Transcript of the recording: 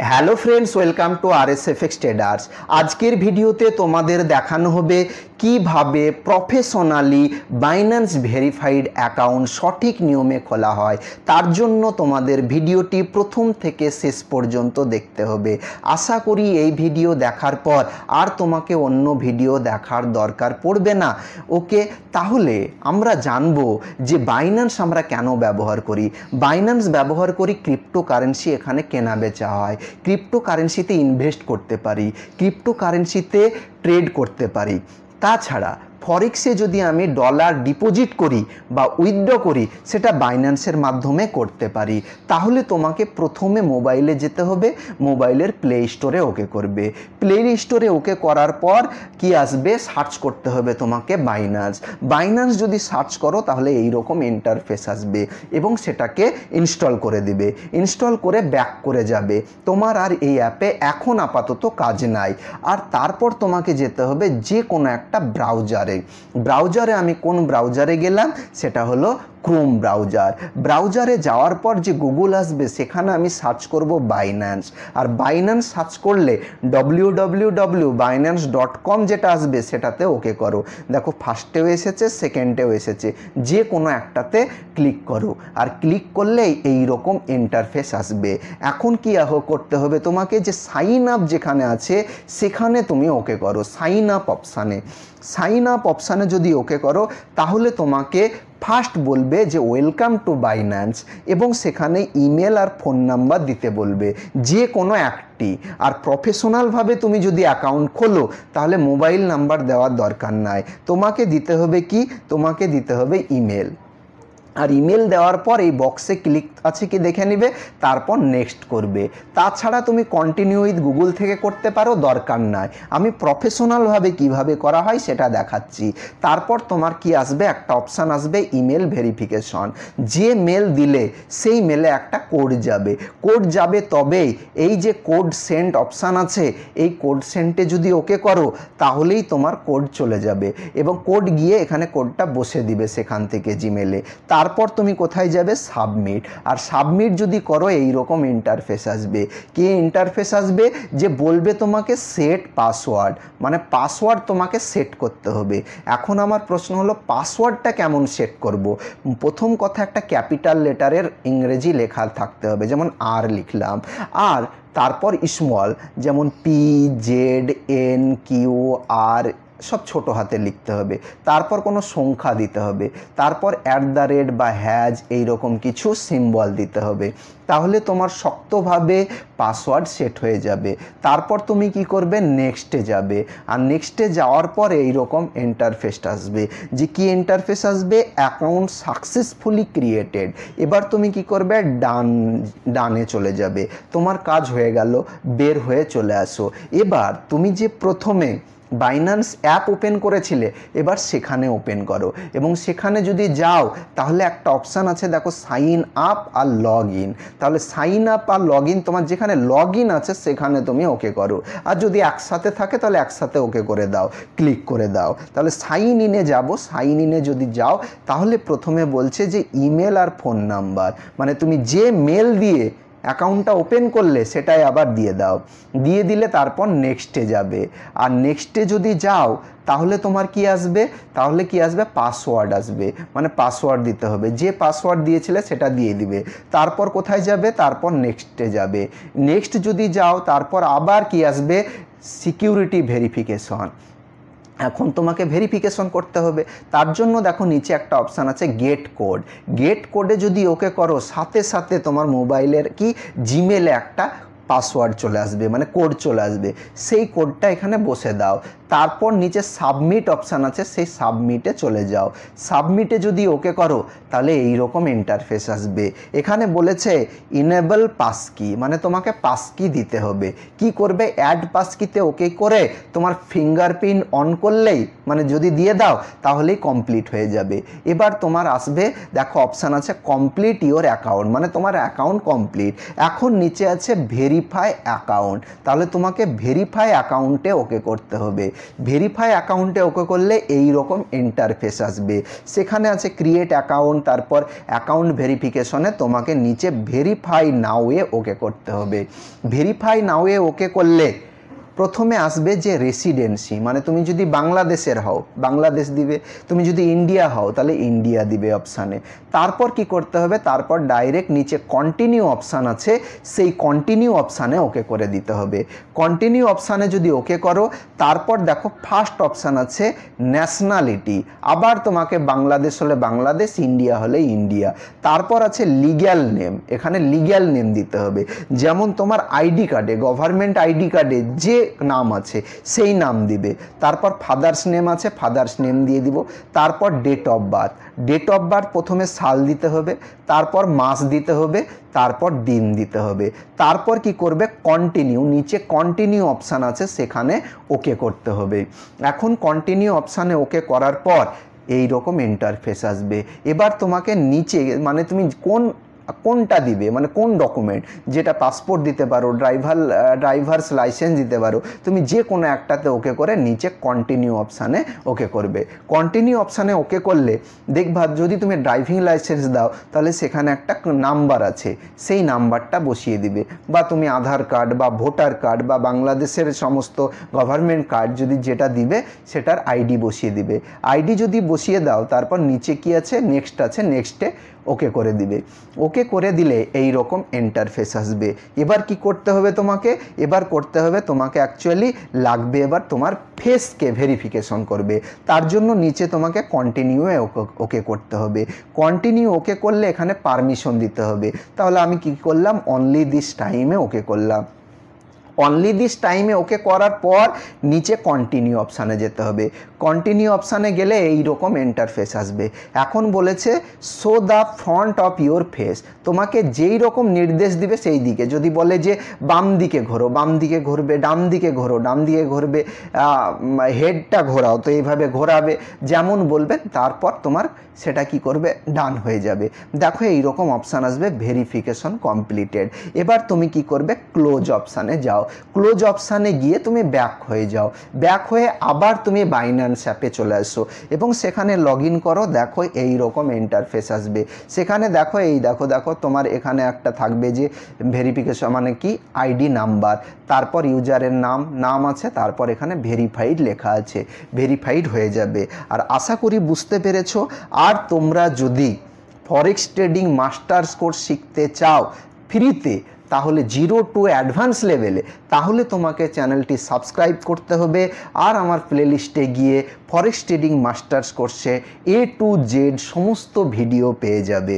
Hello friends, welcome to RSFX traders. আজকের ভিডিওতে তোমাদের দেখানো হবে কিভাবে প্রফেশনালি বাইন্যান্স ভেরিফাইড অ্যাকাউন্ট সঠিক নিয়মে খোলা হয়। তার জন্য তোমাদের ভিডিওটি প্রথম থেকে শেষ পর্যন্ত দেখতে হবে। আশা করি এই ভিডিও দেখার পর আর তোমাকে অন্য ভিডিও দেখার দরকার পড়বে না। ওকে, তাহলে আমরা জানবো যে বাইন্যান্স আমরা কেন ব্যবহার করি। বাইন্যান্স ব্যবহার করি ক্রিপ্টোকারেন্সি এখানে কেনা বেচা হয়, ক্রিপ্টোকারেন্সিতে ইনভেস্ট করতে পারি, ক্রিপ্টোকারেন্সিতে ট্রেড করতে পারি। তাছাড়া ফরেক্সে যদি আমি ডলার ডিপোজিট করি বা উইথড্র করি সেটা বাইন্যান্সের মাধ্যমে করতে পারি। তাহলে তোমাকে প্রথমে মোবাইলে যেতে হবে, মোবাইলের প্লে স্টোরে ওকে করবে। প্লে স্টোরে ওকে করার পর কি আসবে, সার্চ করতে হবে তোমাকে বাইন্যান্স। বাইন্যান্স যদি সার্চ করো তাহলে এই রকম ইন্টারফেস আসবে এবং সেটাকে ইনস্টল করে দিবে। ইনস্টল করে ব্যাক করে যাবে। তোমার আর এই অ্যাপে এখন আপাতত কাজ নাই। আর তারপর তোমাকে যেতে হবে যে কোনো একটা ব্রাউজারে আমি কোন ব্রাউজারে গেলাম, সেটা হলো ক্রোম ব্রাউজার। ব্রাউজারে যাওয়ার পর যে গুগল আসবে সেখানে আমি সার্চ করব বাইন্যান্স। আর বাইন্যান্স সার্চ করলে www.binance.com যেটা আসবে সেটাতে ওকে করো। দেখো ফার্স্টেও এসেছে, সেকেন্ডেও এসেছে, যে কোনো একটাতে ক্লিক করো। আর ক্লিক করলে এই রকম ইন্টারফেস আসবে। এখন কি করতে হবে তোমাকে, যে সাইন আপ যেখানে আছে সেখানে তুমি ওকে করো। সাইন আপ অপশানে যদি ওকে করো তাহলে তোমাকে ফার্স্ট বলবে যে ওয়েলকাম টু বাইন্যান্স এবং সেখানে ইমেল আর ফোন নাম্বার দিতে বলবে, যে কোনো একটি। আর প্রফেশনালভাবে তুমি যদি অ্যাকাউন্ট খোলো তাহলে মোবাইল নাম্বার দেওয়ার দরকার নাই। তোমাকে দিতে হবে কি, তোমাকে দিতে হবে ইমেল। আর ইমেল দেওয়ার পর এই বক্সে ক্লিক আছে কি দেখে নেবে, তারপর নেক্সট করবে। তাছাড়া তুমি কন্টিনিউ উইথ গুগল থেকে করতে পারো, দরকার নাই। আমি প্রফেশনালভাবে কিভাবে করা হয় সেটা দেখাচ্ছি। তারপর তোমার কি আসবে, একটা অপশান আসবে ইমেল ভেরিফিকেশন। যে মেল দিলে সেই মেলে একটা কোড যাবে তবেই এই যে কোড সেন্ড অপশান আছে, এই কোড সেন্ডে যদি ওকে করো তাহলেই তোমার কোড চলে যাবে এবং কোড গিয়ে এখানে কোডটা বসে দিবে সেখান থেকে জিমেলে। তারপর তুমি কোথায় যাবে, সাবমিট। আর সাবমিট যদি করো এই রকম ইন্টারফেস আসবে। কি ইন্টারফেস আসবে, যে বলবে তোমাকে সেট পাসওয়ার্ড, মানে পাসওয়ার্ড তোমাকে সেট করতে হবে। এখন আমার প্রশ্ন হলো পাসওয়ার্ডটা কেমন সেট করব। প্রথম কথা, একটা ক্যাপিটাল লেটারের ইংরেজি লেখা থাকতে হবে, যেমন আর লিখলাম। আর তারপর স্মল, যেমন PZNQR সব ছোট হাতে লিখতে হবে। তারপর কোনো সংখ্যা দিতে হবে। তারপর @ বা হ্যাজ এইরকম কিছু সিম্বল দিতে হবে। তাহলে তোমার শক্তভাবে পাসওয়ার্ড সেট হয়ে যাবে। তারপর তুমি কি করবে, নেক্সটে যাবে। আর নেক্সটে যাওয়ার পর এইরকম ইন্টারফেসটা আসবে। যে কি ইন্টারফেস আসবে, অ্যাকাউন্ট সাকসেসফুলি ক্রিয়েটেড। এবার তুমি কি করবে, ডানে চলে যাবে। তোমার কাজ হয়ে গেল, বের হয়ে চলে আসো। এবার তুমি যে প্রথমে বাইন্যান্স অ্যাপ ওপেন করেছিলে এবার সেখানে ওপেন করো এবং সেখানে যদি যাও তাহলে একটা অপশান আছে, দেখো সাইন আপ আর লগ ইন। তাহলে সাইন আপ আর লগ ইন, তোমার যেখানে লগ ইন আছে সেখানে তুমি ওকে করো। আর যদি একসাথে থাকে তাহলে একসাথে ওকে করে দাও, ক্লিক করে দাও। তাহলে সাইন ইনে যাব। সাইন ইনে যদি যাও তাহলে প্রথমে বলছে যে ইমেল আর ফোন নাম্বার, মানে তুমি যে মেল দিয়ে অ্যাকাউন্টটা ওপেন করলে সেটাই আবার দিয়ে দাও। দিয়ে দিলে তারপর নেক্সটে যাবে। আর নেক্সটে যদি যাও তাহলে তোমার কি আসবে, পাসওয়ার্ড আসবে, মানে পাসওয়ার্ড দিতে হবে। যে পাসওয়ার্ড দিয়েছিলে সেটা দিয়ে দিবে। তারপর কোথায় যাবে, তারপর নেক্সটে যাবে। নেক্সট যদি যাও তারপর আবার কি আসবে, সিকিউরিটি ভেরিফিকেশন। এখন তোমাকে ভেরিফিকেশন করতে হবে। তার জন্য দেখো নিচে একটা অপশান আছে গেট কোডে যদি ওকে করো সাথে সাথে তোমার মোবাইলের কি জিমেলে একটা পাসওয়ার্ড চলে আসবে, মানে কোড চলে আসবে। সেই কোডটা এখানে বসে দাও। তারপর নিচে সাবমিট অপশান আছে, সেই সাবমিটে চলে যাও। সাবমিটে যদি ওকে করো তাহলে এই রকম ইন্টারফেস আসবে। এখানে বলেছে ইনেবল পাসকি, মানে তোমাকে পাসকি দিতে হবে। কি করবে, অ্যাড পাসকিতে ওকে করে তোমার ফিঙ্গারপ্রিন্ট অন করলেই, মানে যদি দিয়ে দাও তাহলেই কমপ্লিট হয়ে যাবে। এবার তোমার আসবে, দেখো অপশান আছে কমপ্লিট ইওর অ্যাকাউন্ট, মানে তোমার অ্যাকাউন্ট কমপ্লিট। এখন নিচে আছে ভেরি ভেরিফাই অ্যাকাউন্ট। তাহলে তোমাকে ভেরিফাই অ্যাকাউন্টে ওকে করতে হবে। ভেরিফাই অ্যাকাউন্টে ওকে করলে এই রকম ইন্টারফেস আসবে। সেখানে আছে ক্রিয়েট অ্যাকাউন্ট, তারপর অ্যাকাউন্ট ভেরিফিকেশনে তোমাকে নিচে ভেরিফাই নাওয়ে ওকে করতে হবে। ভেরিফাই নাওয়ে ওকে করলে প্রথমে আসবে যে রেসিডেন্সি, মানে তুমি যদি বাংলাদেশের হও বাংলাদেশ দিবে, তুমি যদি ইন্ডিয়া হও তাহলে ইন্ডিয়া দিবে অপশানে। তারপর কি করতে হবে, তারপর ডাইরেক্ট নিচে কন্টিনিউ অপশান আছে, সেই কন্টিনিউ অপশানে ওকে করে দিতে হবে। কন্টিনিউ অপশানে যদি ওকে করো, তারপর দেখো ফার্স্ট অপশান আছে ন্যাশনালিটি, আবার তোমাকে বাংলাদেশ হলে বাংলাদেশ, ইন্ডিয়া হলে ইন্ডিয়া। তারপর আছে লিগ্যাল নেম, এখানে লিগ্যাল নেম দিতে হবে। যেমন তোমার আইডি কার্ডে, গভর্নমেন্ট আইডি কার্ডে যে নাম আছে সেই নাম দিবে। তারপর ফাদার্স নেম আছে, ফাদার্স নেম দিয়ে দিব। তারপর date of birth, date of birth প্রথমে সাল দিতে হবে, তারপর মাস দিতে হবে, তারপর দিন দিতে হবে। তারপর কি করবে, কন্টিনিউ, নিচে কন্টিনিউ অপশান আছে সেখানে ওকে করতে হবে। এখন কন্টিনিউ অপশানে ওকে করার পর এই রকম ইন্টারফেস আসবে। এবার তোমাকে নিচে মানে তুমি কোনটা দিবে, মানে কোন ডকুমেন্ট, যেটা পাসপোর্ট দিতে পারো, ড্রাইভার্স লাইসেন্স দিতে পারো, তুমি যে কোনো একটাতে ওকে করে নিচে কন্টিনিউ অপশানে ওকে করবে। কন্টিনিউ অপশানে ওকে করলে দেখবা যদি তুমি ড্রাইভিং লাইসেন্স দাও তাহলে সেখানে একটা নাম্বার আছে, সেই নাম্বারটা বসিয়ে দিবে। বা তুমি আধার কার্ড বা ভোটার কার্ড বা বাংলাদেশের সমস্ত গভর্নমেন্ট কার্ড যদি যেটা দিবে সেটার আইডি বসিয়ে দিবে। আইডি যদি বসিয়ে দাও তারপর নিচে কি আছে, নেক্সট আছে, নেক্সটে ওকে করে দিবে। ওকে করে দিলে এই রকম ইন্টারফেস আসবে। এবার কি করতে হবে তোমাকে, এবার করতে হবে তোমাকে অ্যাকচুয়ালি লাগবে এবার তোমার ফেসকে ভেরিফিকেশন করবে। তার জন্য নিচে তোমাকে কন্টিনিউ ওকে করতে হবে। কন্টিনিউ ওকে করলে এখানে পারমিশন দিতে হবে। তাহলে আমি কি করলাম, অনলি দিস টাইমে ওকে করলাম। অনলি দিস টাইমে ওকে করার পর নিচে কন্টিনিউ অপশানে যেতে হবে। কন্টিনিউ অপশানে গেলে এই রকম ইন্টারফেস আসবে। এখন বলেছে show the front of your face, তোমাকে যেই রকম নির্দেশ দিবে সেই দিকে। যদি বলে যে বাম দিকে ঘোরো, বাম দিকে ঘুরবে, ডান দিকে ঘোরো, ডান দিকে ঘুরবে, হেডটা ঘোরাও, তো এইভাবে ঘোরাবে যেমন বলবে, তারপর তোমার সেটা কি করবে, ডান হয়ে যাবে। দেখো এই রকম অপশান আসবে, ভেরিফিকেশন কমপ্লিটেড। এবার তুমি কি করবে, ক্লোজ অপশানে যাও। ক্লোজ অপশানে গিয়ে তুমি ব্যাক হয়ে যাও। ব্যাক হয়ে আবার তুমি বাইন্যান্স অ্যাপে চলে আসো এবং সেখানে লগ ইন করো। দেখো এই রকম ইন্টারফেস আসবে। সেখানে দেখো এই দেখো তোমার এখানে একটা থাকবে যে ভেরিফিকেশন মানে কি, আইডি নাম্বার, তারপর ইউজারের নাম আছে, তারপর এখানে ভেরিফাইড লেখা আছে, ভেরিফাইড হয়ে যাবে। আর আশা করি বুঝতে পেরেছো। আর তোমরা যদি ফরেক্স ট্রেডিং মাস্টার্স কোর্স শিখতে চাও ফ্রিতে, তাহলে 0 to অ্যাডভান্স লেভেলে, তাহলে তোমাকে চ্যানেলটি সাবস্ক্রাইব করতে হবে। আর আমার প্লেলিস্টে গিয়ে ফরেক্স ট্রেডিং মাস্টার্স কোর্সে A to Z সমস্ত ভিডিও পেয়ে যাবে।